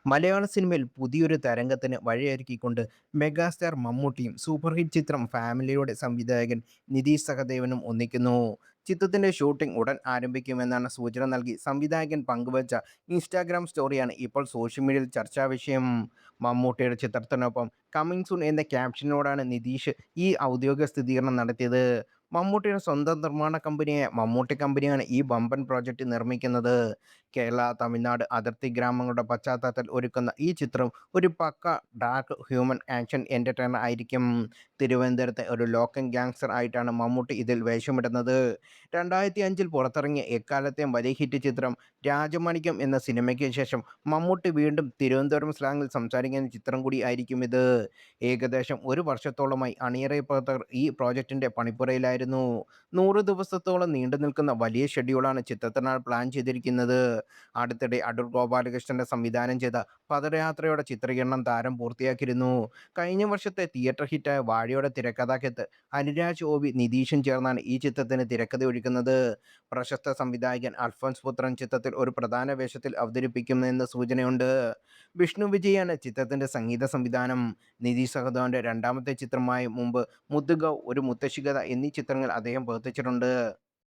മലയാള സിനിമയിൽ പുതിയൊരു തരംഗത്തിന് വഴിയൊരുക്കിക്കൊണ്ട് മെഗാസ്റ്റാർ മമ്മൂട്ടിയും സൂപ്പർ ഹിറ്റ് ചിത്രം ഫാമിലിയുടെ സംവിധായകൻ നിതീഷ് സഹദേവനും ഒന്നിക്കുന്നു. ചിത്രത്തിന്റെ ഷൂട്ടിംഗ് ഉടൻ ആരംഭിക്കുമെന്നാണ് സൂചന നൽകി സംവിധായകൻ പങ്കുവച്ച ഇൻസ്റ്റാഗ്രാം സ്റ്റോറിയാണ് ഇപ്പോൾ സോഷ്യൽ മീഡിയയിൽ ചർച്ചാ വിഷയം. മമ്മൂട്ടിയുടെ ചിത്രത്തിനൊപ്പം കമ്മിങ് സൂൺ എന്ന ക്യാപ്ഷനോടാണ് നിതീഷ് ഈ ഔദ്യോഗിക സ്ഥിരീകരണം നടത്തിയത്. മമ്മൂട്ടിയുടെ സ്വന്തം നിർമ്മാണ കമ്പനിയായ മമ്മൂട്ടി കമ്പനിയാണ് ഈ വമ്പൻ പ്രോജക്റ്റ് നിർമ്മിക്കുന്നത്. കേരള തമിഴ്നാട് അതിർത്തി ഗ്രാമങ്ങളുടെ പശ്ചാത്തലത്തിൽ ഒരുക്കുന്ന ഈ ചിത്രം ഒരു പക്ക ഡാർക്ക് ഹ്യൂമൻ ആക്ഷൻ എൻ്റർടൈനർ ആയിരിക്കും. തിരുവനന്തപുരത്തെ ഒരു ലോക്കൽ ഗ്യാങ്സ്റ്റർ ആയിട്ടാണ് മമ്മൂട്ടി ഇതിൽ വേഷമിടുന്നത്. 2005 പുറത്തിറങ്ങിയ എക്കാലത്തെയും വലിയ ഹിറ്റ് ചിത്രം രാജമാണിക്യം എന്ന സിനിമയ്ക്ക് ശേഷം മമ്മൂട്ടി വീണ്ടും തിരുവനന്തപുരം സ്ലാങ്ങിൽ സംസാരിക്കുന്ന ചിത്രം കൂടി ആയിരിക്കും ഇത്. ഏകദേശം ഒരു വർഷത്തോളമായി അണിയറ പ്രവർത്തകർ ഈ പ്രോജക്റ്റിന്റെ പണിപ്പുരയിലായിരുന്നു. 100 ദിവസത്തോളം നീണ്ടു നിൽക്കുന്ന വലിയ ഷെഡ്യൂളാണ് ചിത്രത്തിനായി പ്ലാൻ ചെയ്തിരിക്കുന്നത്. അടുത്തിടെ അടൂർ ഗോപാലകൃഷ്ണന്റെ സംവിധാനം ചെയ്ത പദയാത്രയുടെ ചിത്രീകരണം താരം പൂർത്തിയാക്കിയിരുന്നു. കഴിഞ്ഞ വർഷത്തെ തിയേറ്റർ ഹിറ്റായ വാഴയുടെ തിരക്കഥാകൃത്ത് അനുരാജ് ഓബി നിതീഷും ചേർന്നാണ് ഈ ചിത്രത്തിന് തിരക്കഥ ഒരുക്കുന്നത്. പ്രശസ്ത സംവിധായകൻ അൽഫോൻസ് പുത്രൻ ചിത്രത്തിൽ ഒരു പ്രധാന വേഷത്തിൽ അവതരിപ്പിക്കുമെന്ന് സൂചനയുണ്ട്. വിഷ്ണു വിജയാണ് ചിത്രത്തിന്റെ സംഗീത സംവിധാനം. നിതീഷ് സഹദേവന്റെ രണ്ടാമത്തെ ചിത്രമായ മുമ്പ്, മുദ്ദുഗൗ, ഒരു മുത്തശ്ശി കഥ എന്നീ ചിത്രങ്ങൾ അദ്ദേഹം പ്രവർത്തിച്ചിട്ടുണ്ട്.